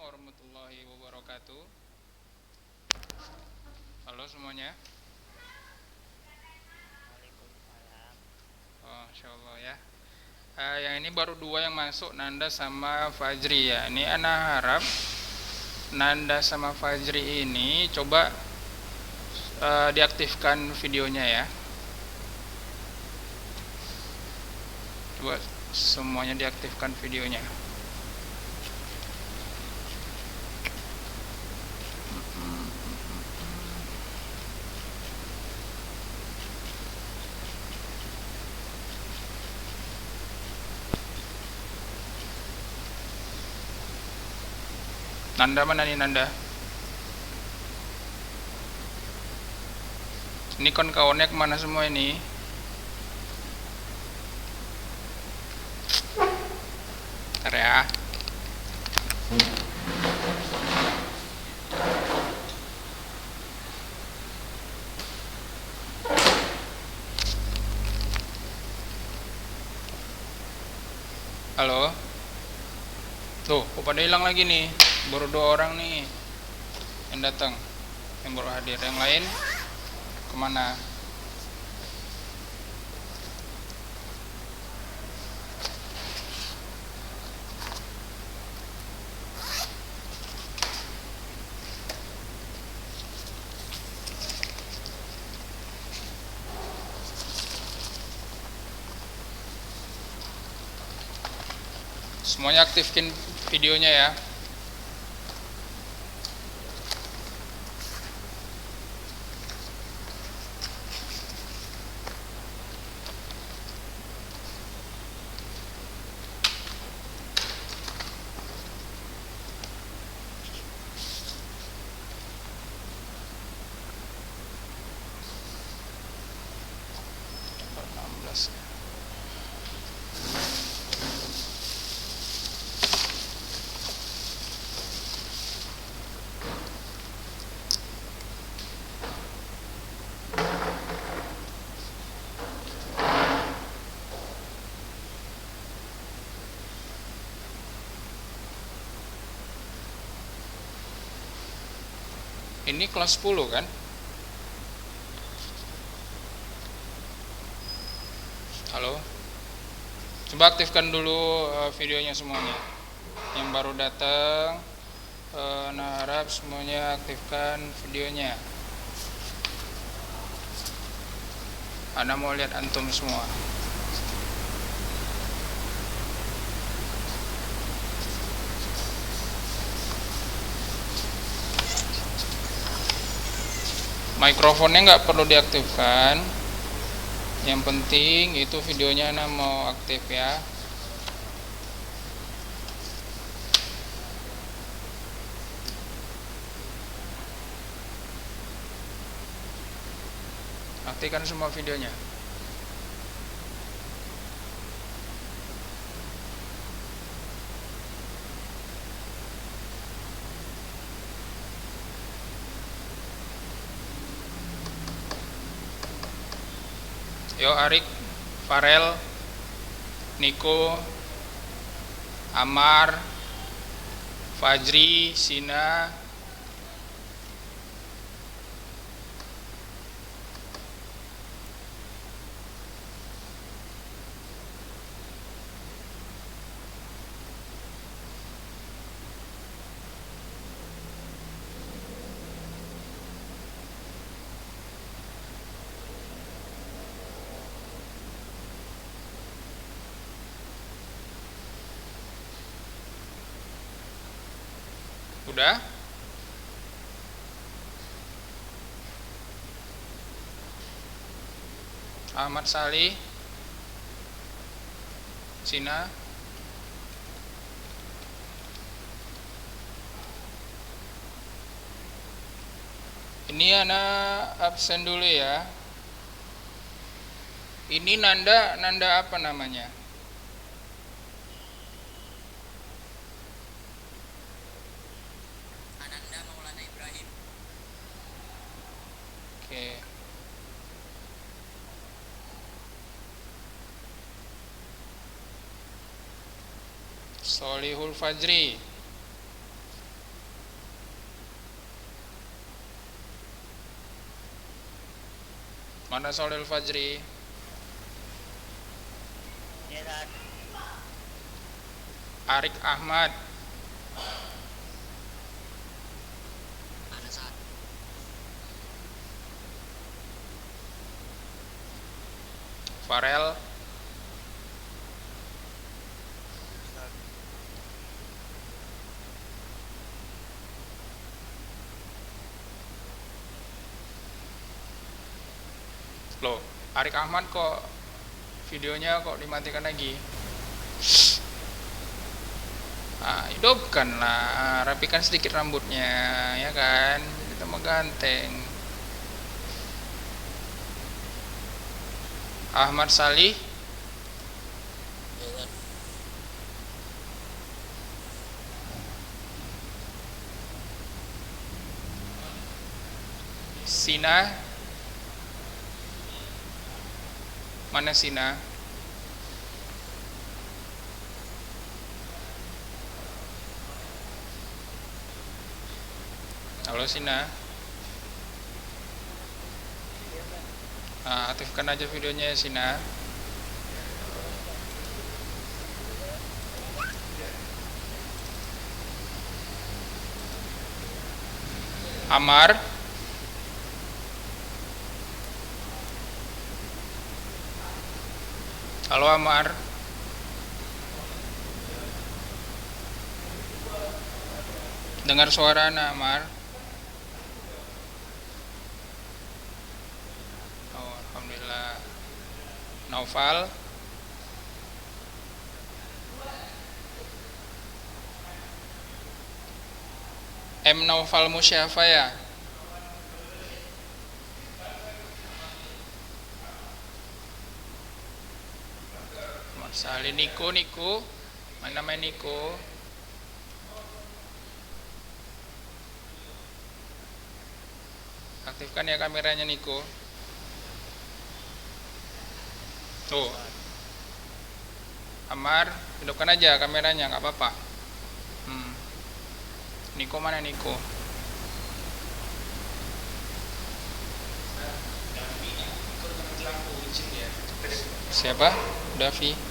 warahmatullahi wabarakatuh. Halo semuanya. Waalaikumsalam. Oh, Insya Allah ya. Yang ini baru dua yang masuk, Nanda sama Fajri ya. Ini Ana harap Nanda sama Fajri ini coba diaktifkan videonya ya. Coba semuanya diaktifkan videonya. Nanda mana nih Nanda? Ini kawan-kawannya kemana semua ini? Bentar ya. Halo. Tuh, kok pada hilang lagi nih? Baru dua orang nih yang datang, yang baru hadir. Yang lain kemana? Semuanya aktifkan videonya ya. Nomor 16 ya. Ini kelas 10 kan? Halo. Coba aktifkan dulu videonya semuanya. Yang baru datang, nah harap semuanya aktifkan videonya. Ana mau lihat antum semua. Mikrofonnya nggak perlu diaktifkan. Yang penting itu videonya Ana mau aktif ya. Aktifkan semua videonya. Yo Arik, Farel, Niko, Amar, Fajri, Sina, udah? Ahmad Salih, Sina. Ini Ana absen dulu ya. Ini Nanda apa namanya? Ananda Maulana Ibrahim. Oke. Solihul Fajri. Mana Sholil Fajri? Ya Ustaz. Arik Ahmad. Ada Ustaz. Farel. Loh, Arik Ahmad kok videonya kok dimatikan lagi? Hidupkanlah, rapikan sedikit rambutnya, ya kan? Kita mau ganteng. Ahmad Salih. Ya Ustaz. Sina. Mana Sina? Halo Sina. Aktifkan aja videonya ya Sina. Amar. Halo Amar. Dengar suara anak Amar. Oh, alhamdulillah. Naufal. M Naufal Musyafa ya. Salih Niko. Mana main Niko? Aktifkan ya kameranya Niko. Tuh. Amar, hidupkan aja kameranya, nggak apa-apa. Niko mana Niko? Siapa? Davi.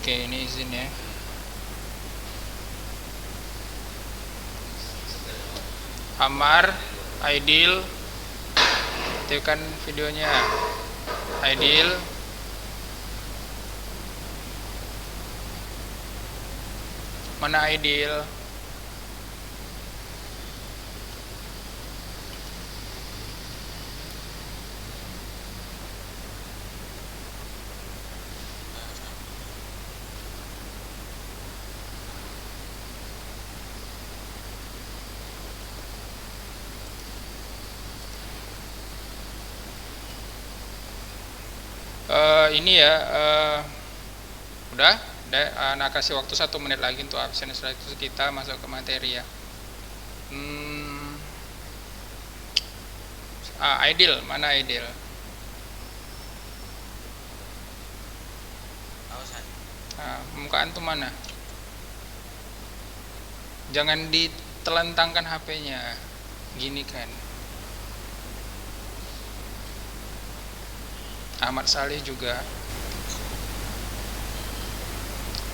Oke, ini izin ya. Amar, Aidil, aktifkan videonya. Aidil. Mana Aidil? Ini ya, udah nah kasih waktu 1 menit lagi untuk absen. Setelah itu kita masuk ke materi ya. Aidil, mana Aidil? Tahu Ustaz. Muka antum mana? Jangan ditelentangkan HP-nya. Gini kan. Ahmad Salih juga.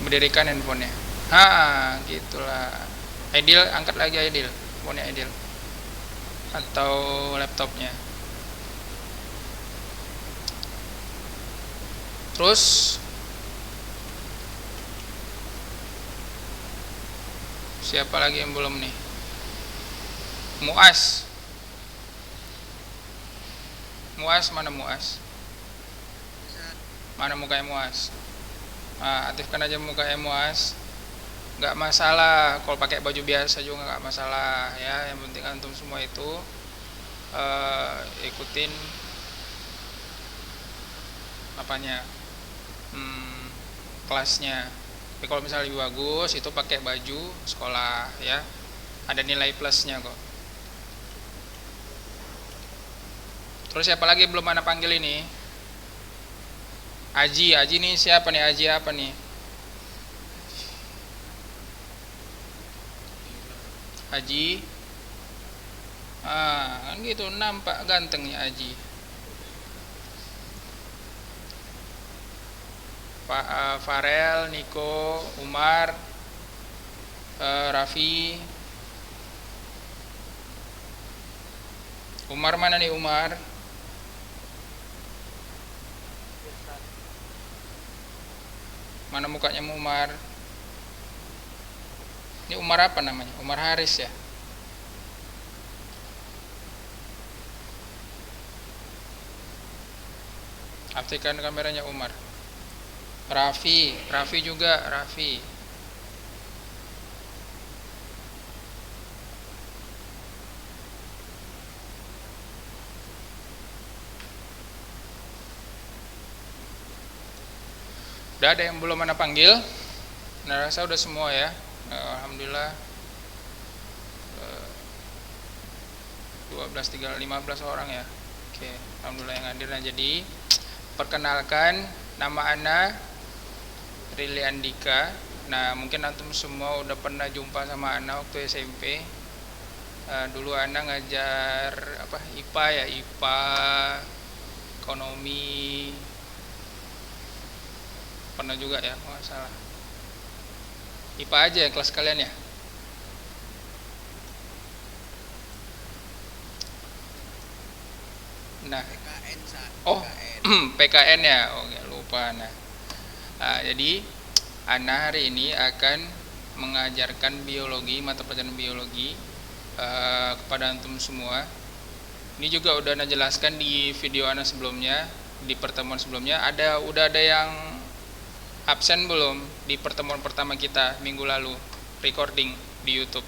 Berdirikan handphonenya. Gitulah. Aidil, angkat lagi Aidil. Handphonenya Aidil. Atau laptopnya. Terus siapa lagi yang belum nih? Muas. Muas mana Muas? Mana mukanya Muas? Aktifkan aja mukanya Muas. Nggak masalah kalau pakai baju biasa juga nggak masalah ya. Yang penting antum semua itu ikutin apanya kelasnya. Tapi kalau misalnya lebih bagus itu pakai baju sekolah ya. Ada nilai plusnya kok. Terus siapa lagi belum mana panggil ini? Aji nih siapa nih? Aji apa nih? Aji Kan gitu, nampak gantengnya Aji. Pak Farel, Niko, Umar, Raffi. Umar mana nih Umar? Mana mukanya Umar? Ini Umar apa namanya? Umar Haris ya? Aktifkan kameranya Umar. Raffi, Raffi juga, Raffi. Udah ada yang belum mana panggil? Nah, rasa udah semua ya. Alhamdulillah. 12, 3, 15 orang ya. Oke, alhamdulillah yang hadir. Nah, jadi perkenalkan, nama Ana Rili Andika. Nah, mungkin antum semua udah pernah jumpa sama Ana waktu SMP. Dulu Ana ngajar apa? IPA ya, IPA, ekonomi. Pernah juga ya, nggak salah. IPA aja ya kelas kalian ya. Nah, PKN saat oh, PKN. PKN ya. Oke, lupa. Nah, jadi Ana hari ini akan mengajarkan biologi, mata pelajaran biologi kepada antum semua. Ini juga udah Ana jelaskan di video Ana sebelumnya, di pertemuan sebelumnya. Udah ada yang absen belum di pertemuan pertama kita minggu lalu, recording di YouTube?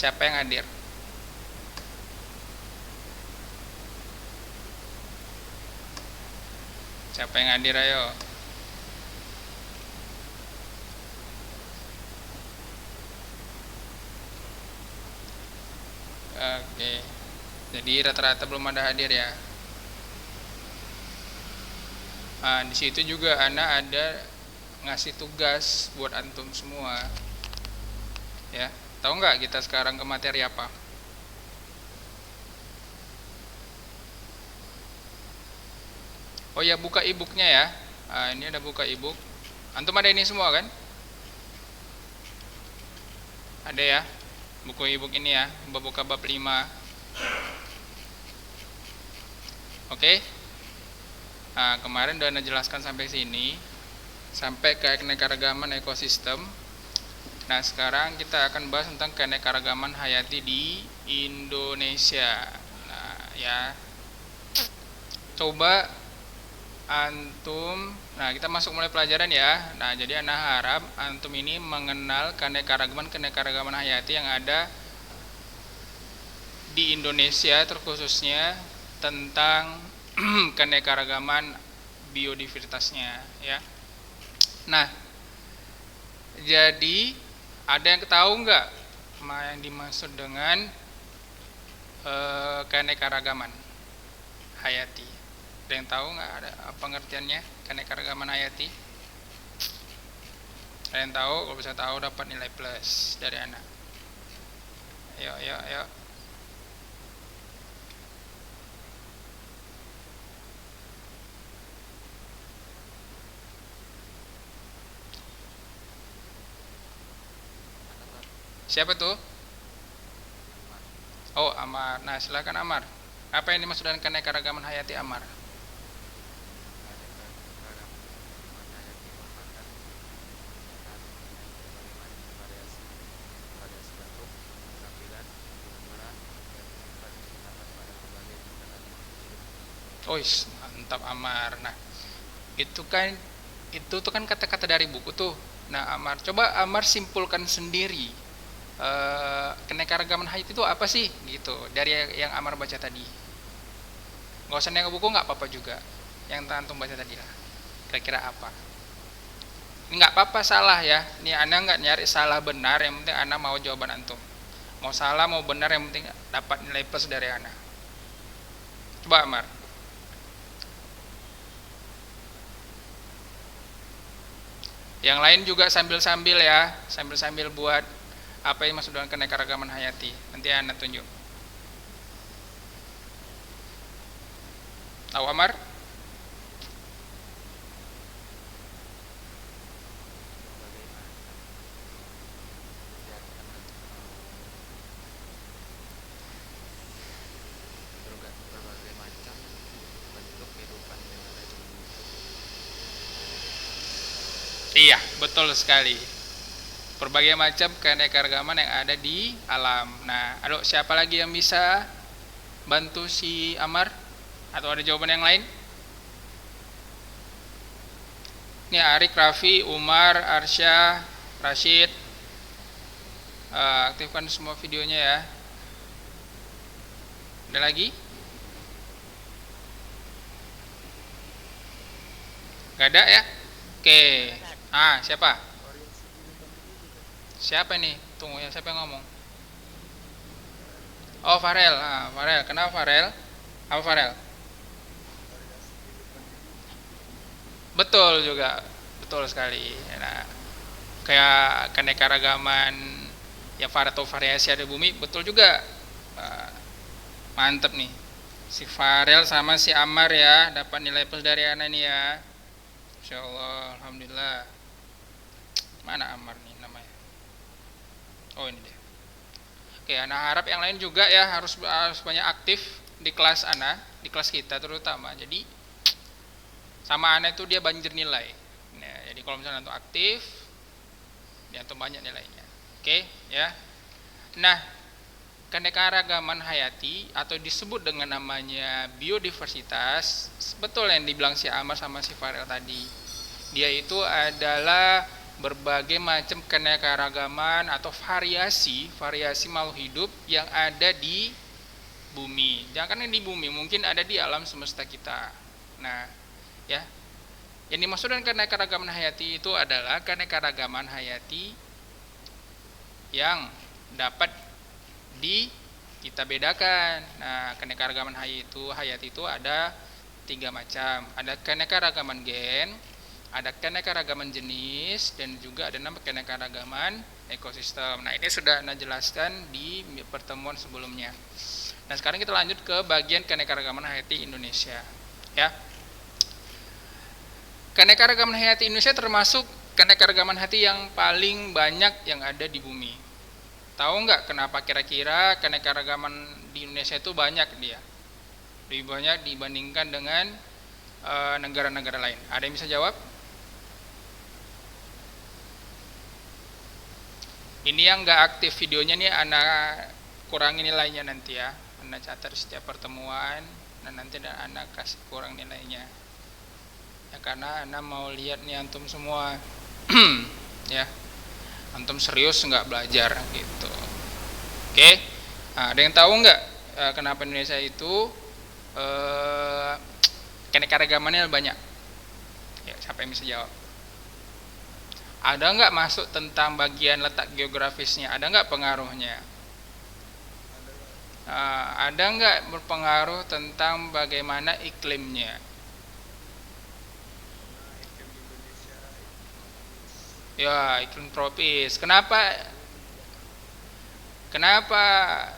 Siapa yang hadir? Siapa yang hadir, ayo? Oke. Jadi rata-rata belum ada hadir ya. Di situ juga Ana ada ngasih tugas buat antum semua. Ya, tahu nggak kita sekarang ke materi apa? Oh ya, buka e-booknya ya. Ini ada buka e-book. Antum ada ini semua kan? Ada ya, buku e-book ini ya, buka bab 5. Oke. Nah, kemarin udah Anda jelaskan sampai sini, sampai keanekaragaman ekosistem. Nah, sekarang kita akan bahas tentang keanekaragaman hayati di Indonesia. Nah, ya. Coba antum, nah kita masuk mulai pelajaran ya. Nah, jadi Anda harap antum ini mengenal keanekaragaman hayati yang ada di Indonesia, terkhususnya tentang keanekaragaman biodiversitasnya ya. Nah, jadi ada yang tahu nggak yang dimaksud dengan keanekaragaman hayati? Ada yang tahu nggak, ada apa pengertiannya keanekaragaman hayati? Ada yang tahu? Kalau bisa tahu dapat nilai plus dari anak. Ayo. Siapa tuh? Oh, Amar. Nah, silakan Amar. Apa yang dimaksud dengan keanekaragaman hayati, Amar? Oh, mantap Amar. Nah, itu tuh kan kata-kata dari buku tuh. Nah, Amar, coba Amar simpulkan sendiri. Keanekaragaman hayati itu apa sih gitu dari yang Amar baca tadi. Nggak usah nengok buku, nggak apa-apa juga. Yang antum baca tadi lah. Kira-kira apa? Ini nggak apa-apa salah ya. Ini Anda nggak nyari salah benar, yang penting Anda mau jawaban antum. Mau salah mau benar, yang penting dapat nilai plus dari Anda. Coba Amar. Yang lain juga sambil-sambil ya, sambil-sambil buat apa yang maksud dengan keanekaragaman hayati. Nanti Anda tunjuk. Tahu Amar? Berbagai macam bentuk kehidupan yang ada di bumi. Iya, betul sekali. Berbagai macam keanekaragaman yang ada di alam. Nah, aduh, siapa lagi yang bisa bantu si Amar? Atau ada jawaban yang lain? Ini Arik, Raffi, Umar, Arsya, Rashid. Aktifkan semua videonya ya. Ada lagi? Gak ada ya? Oke. Siapa? Siapa nih? Tunggu ya, siapa yang ngomong? Oh, Farel. Farel. Kenapa Farel? Apa Farel? Betul juga. Betul sekali. Nah, kayak keanekaragaman ya atau variasi ada di bumi, betul juga. Mantep nih. Si Farel sama si Amar ya dapat nilai plus dari Ana nih ya. Insya Allah, alhamdulillah. Mana Amar nih namanya? Oh, ini dia. Oke, Ana harap yang lain juga ya harus banyak aktif di kelas Ana, di kelas kita terutama. Jadi sama Ana itu dia banjir nilai. Nah, jadi kalau misalnya antum aktif, dia antum banyak nilainya. Oke, ya. Nah, keanekaragaman hayati atau disebut dengan namanya biodiversitas, betul yang dibilang si Amar sama si Farel tadi. Dia itu adalah berbagai macam keanekaragaman atau variasi makhluk hidup yang ada di bumi. Jangan di bumi, mungkin ada di alam semesta kita. Nah, ya. Yang dimaksud dengan keanekaragaman hayati itu adalah keanekaragaman hayati yang dapat kita bedakan. Nah, keanekaragaman hayati itu ada 3 macam. Ada keanekaragaman gen, ada keanekaragaman jenis, dan juga ada nama keanekaragaman ekosistem. Nah, ini sudah Anda jelaskan di pertemuan sebelumnya. Nah, sekarang kita lanjut ke bagian keanekaragaman hayati Indonesia. Ya. Keanekaragaman hayati Indonesia termasuk keanekaragaman hayati yang paling banyak yang ada di bumi. Tahu nggak kenapa kira-kira keanekaragaman di Indonesia itu banyak dia? Lebih banyak dibandingkan dengan negara-negara lain. Ada yang bisa jawab? Ini yang nggak aktif videonya nih, anak kurangi nilainya nanti ya. Anak catat setiap pertemuan, dan nanti anak kasih kurang nilainya. Ya, karena anak mau lihat nih antum semua, ya. Antum serius nggak belajar gitu. Oke. Nah, ada yang tahu nggak kenapa Indonesia itu keanekaragamannya banyak? Ya, siapa yang bisa jawab? Ada nggak masuk tentang bagian letak geografisnya? Ada nggak pengaruhnya? Ada nggak berpengaruh tentang bagaimana iklimnya? Ya, iklim tropis. Kenapa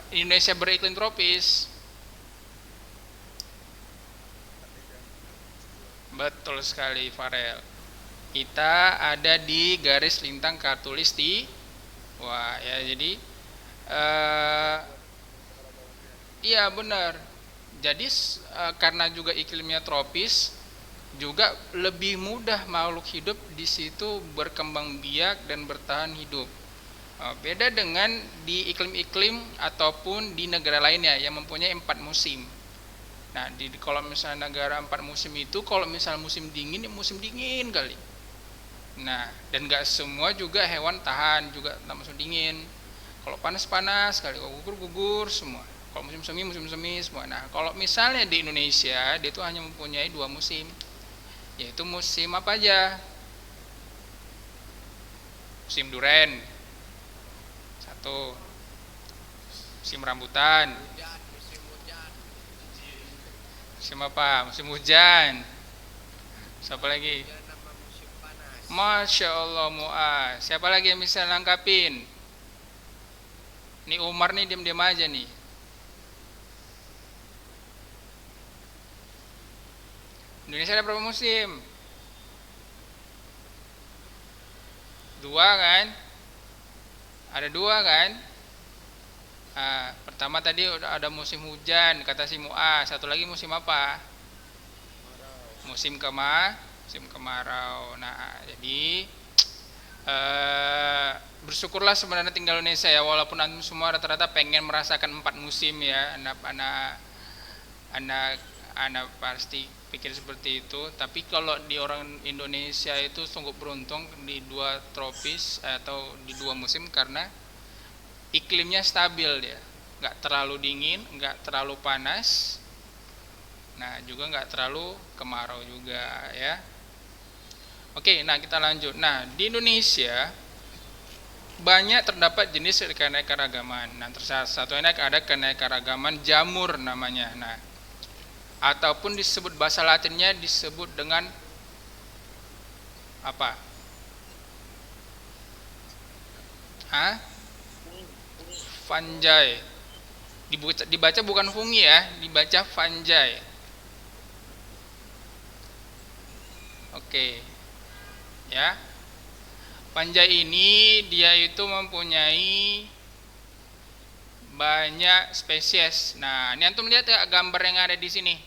Indonesia beriklim tropis? Betul sekali Farel. Kita ada di garis lintang khatulistiwa ya. Jadi iya benar. Jadi karena juga iklimnya tropis, juga lebih mudah makhluk hidup di situ berkembang biak dan bertahan hidup. Beda dengan di iklim-iklim ataupun di negara lainnya yang mempunyai 4 musim. Nah, kalau misalnya negara 4 musim itu, kalau misalnya musim dingin, ya musim dingin kali. Nah, dan gak semua juga hewan tahan juga musim dingin. Kalau panas-panas kali, kalau gugur semua. Kalau musim semi semua. Nah, kalau misalnya di Indonesia, dia itu hanya mempunyai 2 musim. Yaitu musim apa aja? Musim duren, 1. Musim rambutan. Musim apa? Musim hujan. Siapa lagi? Masya Allah Mu'az. Siapa lagi yang bisa lengkapin? Nih Umar nih diam-diam aja nih. Indonesia ada berapa musim? 2 kan? Ada 2 kan? Pertama tadi udah ada musim hujan kata si Muas. Satu lagi musim apa? Musim kemarau. Nah, jadi bersyukurlah sebenarnya tinggal Indonesia ya, walaupun antum semua rata-rata pengen merasakan 4 musim ya. Anak pasti pikir seperti itu, tapi kalau di orang Indonesia itu sungguh beruntung di 2 tropis atau di 2 musim karena iklimnya stabil dia, nggak terlalu dingin, nggak terlalu panas, nah juga nggak terlalu kemarau juga ya. Oke, nah kita lanjut. Nah di Indonesia banyak terdapat jenis keanekaragaman. Nah salah satunya ada keanekaragaman jamur namanya. Nah ataupun disebut bahasa Latinnya disebut dengan apa? Fungi. Dibaca bukan fungi ya, dibaca fungi. Oke. Ya. Fungi ini dia itu mempunyai banyak spesies. Nah, ini antum lihat ya gambar yang ada di sini.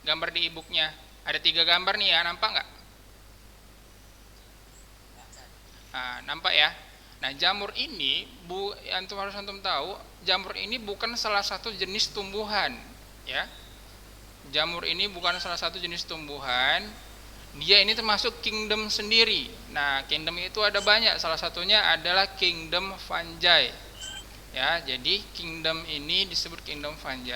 Gambar di e-booknya. Ada 3 gambar nih ya, nampak nggak? Nah, nampak ya. Nah, jamur ini antum harus tahu, jamur ini bukan salah satu jenis tumbuhan, ya. Jamur ini bukan salah satu jenis tumbuhan. Dia ini termasuk kingdom sendiri. Nah, kingdom itu ada banyak. Salah satunya adalah kingdom fungi. Ya, jadi kingdom ini disebut kingdom fungi.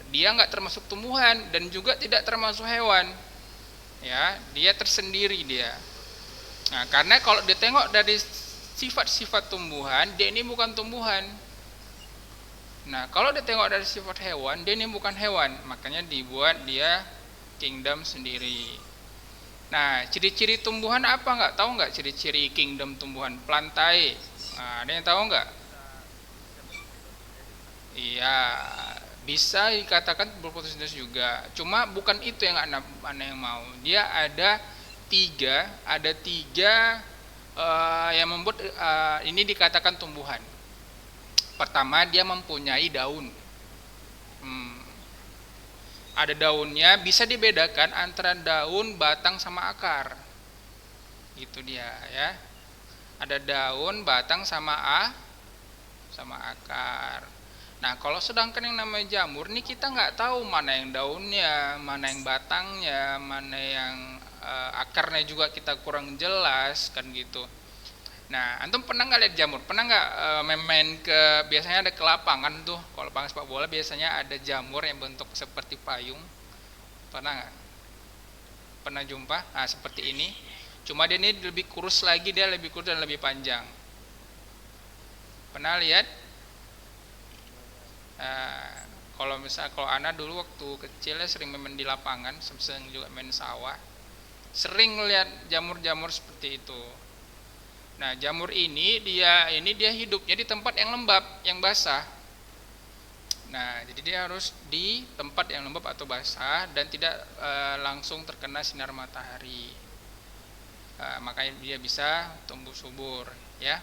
Dia nggak termasuk tumbuhan dan juga tidak termasuk hewan. Ya, dia tersendiri dia. Nah, karena kalau ditengok dari sifat-sifat tumbuhan, dia ini bukan tumbuhan. Nah, kalau ditengok dari sifat hewan, dia ini bukan hewan. Makanya dibuat dia kingdom sendiri. Nah, ciri-ciri tumbuhan apa nggak? Tahu nggak ciri-ciri kingdom tumbuhan? Plantae. Nah, ada yang tahu nggak? Iya, bisa dikatakan berfotosintesis juga. Cuma bukan itu yang anak yang mau. Dia ada tiga yang membuat ini dikatakan tumbuhan. Pertama, dia mempunyai daun. Ada daunnya, bisa dibedakan antara daun, batang, sama akar. Gitu dia ya. Ada daun, batang, sama akar. Nah, kalau sedangkan yang namanya jamur nih kita nggak tahu mana yang daunnya, mana yang batangnya, mana yang akarnya juga kita kurang jelas kan gitu. Nah, antum pernah nggak lihat jamur? Pernah nggak main ke, biasanya ada ke lapangan tuh, kalau lapangan sepak bola biasanya ada jamur yang bentuk seperti payung. Pernah nggak? Pernah jumpa? Nah, seperti ini. Cuma dia ini lebih kurus lagi, dia lebih kurus dan lebih panjang. Pernah lihat? Kalau anak dulu waktu kecilnya sering main di lapangan, sering juga main sawah, sering lihat jamur-jamur seperti itu. Nah, jamur ini dia hidupnya di tempat yang lembab, yang basah. Nah, jadi dia harus di tempat yang lembab atau basah dan tidak langsung terkena sinar matahari. Makanya dia bisa tumbuh subur, ya.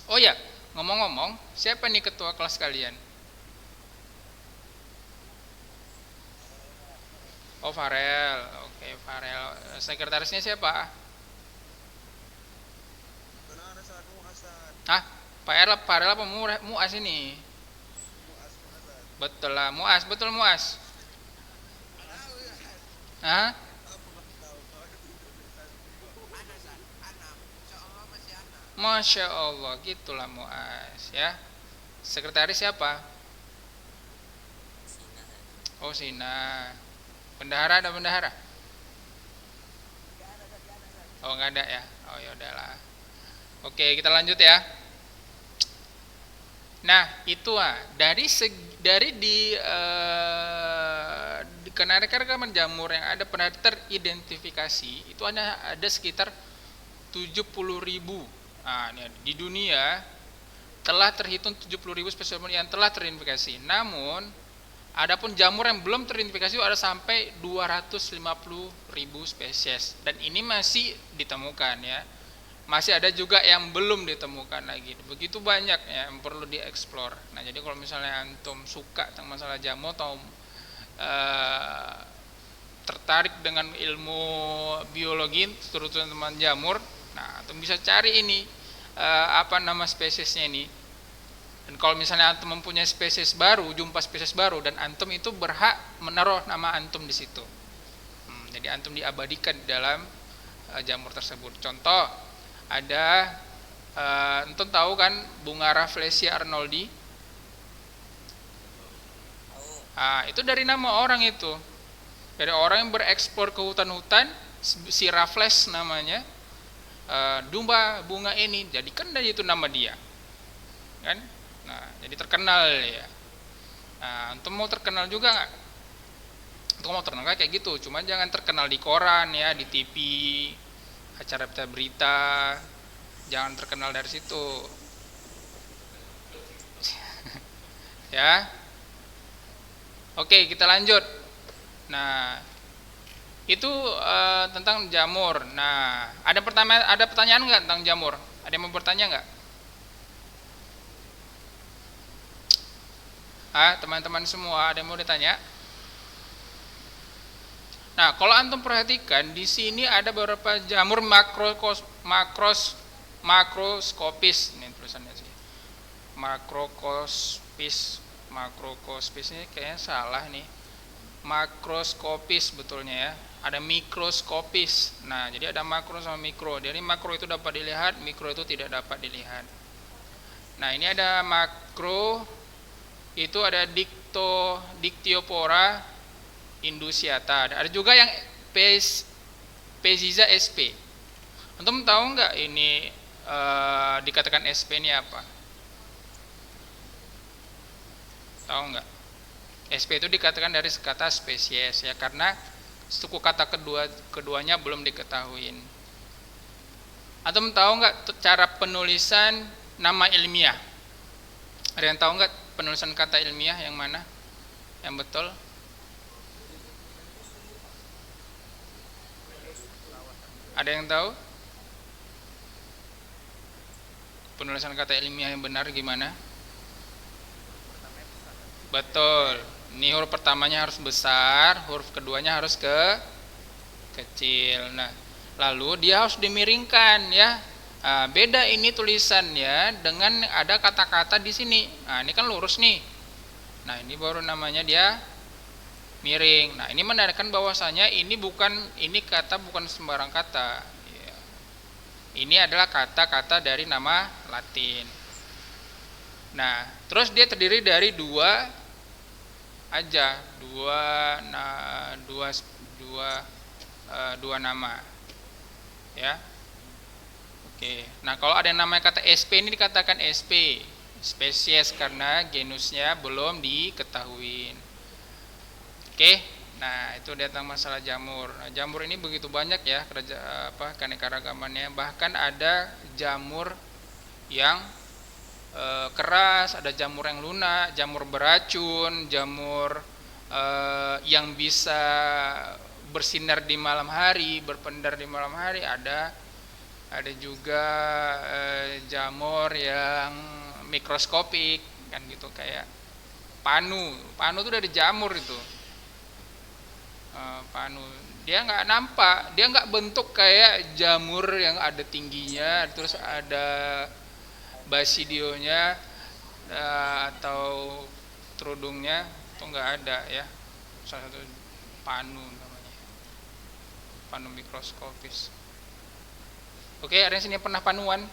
Oh ya, ngomong-ngomong, siapa nih ketua kelas kalian? Oh, Farel. Oke, Farel. Sekretarisnya siapa? Farel apa Muas ini? Betul lah, Muas, betul Muas. Hah? Masya Allah, gitulah Muas ya. Sekretaris siapa? Oh, Sina. Bendahara ada bendahara? Oh, nggak ada ya. Oh, ya udahlah. Oke, kita lanjut ya. Nah, itu di keanekaragaman jamur yang ada pernah teridentifikasi itu ada sekitar 70.000. Nah, di dunia telah terhitung 70.000 spesies yang telah teridentifikasi. Namun Adapun jamur yang belum teridentifikasi ada sampai 250.000 spesies dan ini masih ditemukan ya. Masih ada juga yang belum ditemukan lagi. Begitu banyak ya yang perlu dieksplor. Nah, jadi kalau misalnya antum suka tentang masalah jamur atau tertarik dengan ilmu biologi terutama teman jamur, nah antum bisa cari ini apa nama spesiesnya ini. Dan kalau misalnya antum mempunyai spesies baru, jumpa spesies baru dan antum itu berhak menaruh nama antum di situ. Jadi antum diabadikan di dalam jamur tersebut. Contoh ada antum tahu kan bunga Rafflesia arnoldi? Itu dari nama orang itu. Dari orang yang bereksplor ke hutan-hutan, si Raffles namanya. Dumba bunga ini, jadikan dari itu nama dia. Kan? Nah, jadi terkenal ya. Nah, antum mau terkenal juga nggak? Antum mau terkenal kayak gitu, cuma jangan terkenal di koran ya, di TV, acara berita, jangan terkenal dari situ. Ya. Oke, kita lanjut. Nah, itu tentang jamur. Nah, ada pertanyaan nggak tentang jamur? Ada yang mau bertanya nggak? Teman-teman semua ada yang mau ditanya? Nah, kalau antum perhatikan di sini ada beberapa jamur makroskopis. Ini tulisannya sih. Makroskopis ini kayaknya salah nih. Makroskopis betulnya ya. Ada mikroskopis. Nah, jadi ada makro sama mikro. Jadi makro itu dapat dilihat, mikro itu tidak dapat dilihat. Nah, ini ada makro, itu ada Dictyopora indusiata. Ada juga yang Peziza sp. Antum tahu nggak ini dikatakan sp ini apa? Tahu nggak? SP itu dikatakan dari kata spesies ya, karena suku kata keduanya belum diketahui. Antum tahu nggak cara penulisan nama ilmiah? Ada yang tahu nggak penulisan kata ilmiah yang mana? Yang betul? Ada yang tahu? Penulisan kata ilmiah yang benar gimana? Betul. Ini huruf pertamanya harus besar, huruf keduanya harus kecil. Nah, lalu dia harus dimiringkan ya. Beda ini tulisannya dengan ada kata-kata di sini. Nah, ini kan lurus nih. Nah, ini baru namanya dia miring. Nah, ini menandakan bahwasanya ini kata bukan sembarang kata. Ya. Ini adalah kata-kata dari nama Latin. Nah, terus dia terdiri dari dua nama ya. Oke. Nah, kalau ada yang namanya kata SP ini dikatakan SP spesies karena genusnya belum diketahui. Oke. Nah, itu tentang masalah jamur. Nah, jamur ini begitu banyak ya keanekaragamannya. Bahkan ada jamur yang keras, ada jamur yang lunak, jamur beracun, jamur yang bisa bersinar di malam hari, berpendar di malam hari, ada juga jamur yang mikroskopik kan gitu, kayak panu itu dari jamur itu. Panu dia nggak nampak, dia nggak bentuk kayak jamur yang ada tingginya terus ada basidionya atau terudungnya, itu nggak ada ya. Salah satu panu namanya, panu mikroskopis. Oke, ada yang sini pernah panuan?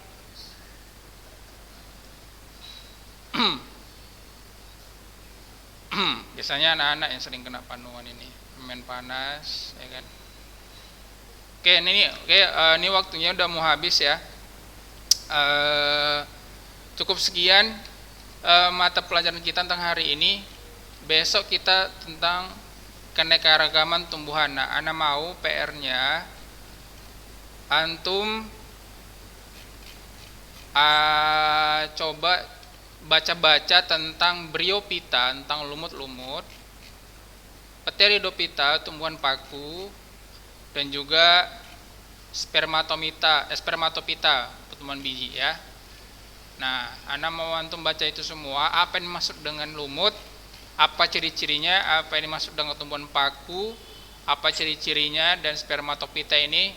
Biasanya anak-anak yang sering kena panuan ini, main panas ya kan. Ini waktunya udah mau habis ya. Cukup sekian mata pelajaran kita tentang hari ini. Besok kita tentang keanekaragaman tumbuhan. Nah, ana mau PR-nya antum coba baca-baca tentang Bryophyta, tentang lumut-lumut. Pteridophyta tumbuhan paku, dan juga spermatophyta tumbuhan biji ya. Nah, Anda mau antum baca itu semua, apa yang dimaksud dengan lumut, apa ciri-cirinya, apa yang dimaksud dengan tumbuhan paku, apa ciri-cirinya, dan spermatophyta ini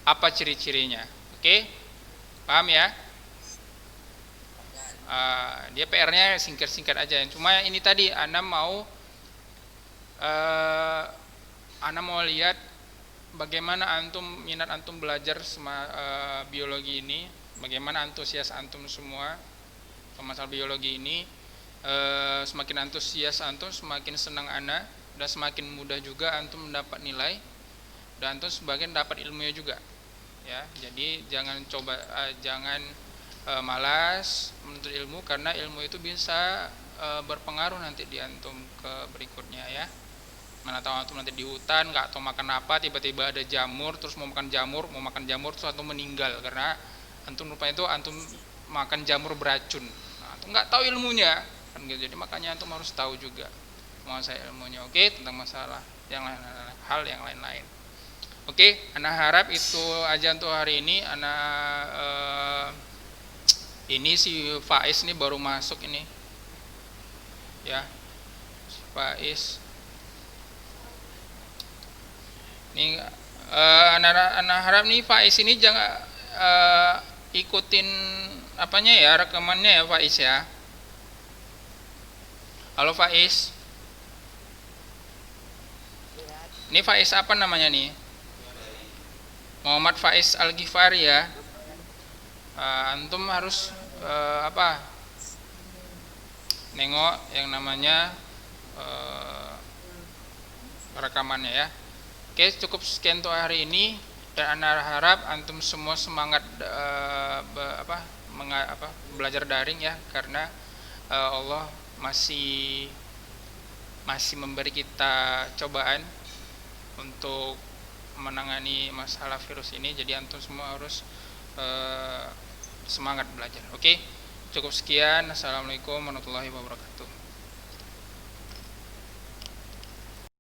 apa ciri-cirinya. Oke? Paham ya? Dia PR-nya singkat-singkat aja. Cuma ini tadi Anda mau lihat bagaimana minat antum belajar biologi ini, bagaimana antusias antum semua masalah biologi ini. Semakin antusias antum, semakin senang Anda, dan semakin mudah juga antum mendapat nilai, dan antum sebagian dapat ilmunya juga ya. Jadi jangan malas menuntut ilmu, karena ilmu itu bisa berpengaruh nanti di antum ke berikutnya ya. Mana tahu antum nanti di hutan nggak tahu makan apa, tiba-tiba ada jamur, terus mau makan jamur terus antum meninggal karena antum rupanya itu antum makan jamur beracun. Nah, antum nggak tahu ilmunya kan gitu. Jadi makanya antum harus tahu juga menguasai ilmunya. Oke, tentang masalah yang hal yang lain-lain. Oke, Ana harap itu aja untuk hari ini. Ini si Faiz ini baru masuk ini ya, si Faiz ini. Ana harap nih Faiz ini jangan ikutin apanya ya, rekamannya ya Faiz ya. Halo Faiz, ini Faiz apa namanya nih? Muhammad Faiz Al-Ghifari ya. Antum harus nengok yang namanya rekamannya ya. Oke, cukup sekian untuk hari ini, dan Ana harap antum semua semangat belajar daring ya, karena Allah masih memberi kita cobaan untuk menangani masalah virus ini. Jadi antum semua harus semangat belajar. Oke, cukup sekian. Assalamualaikum warahmatullahi wabarakatuh.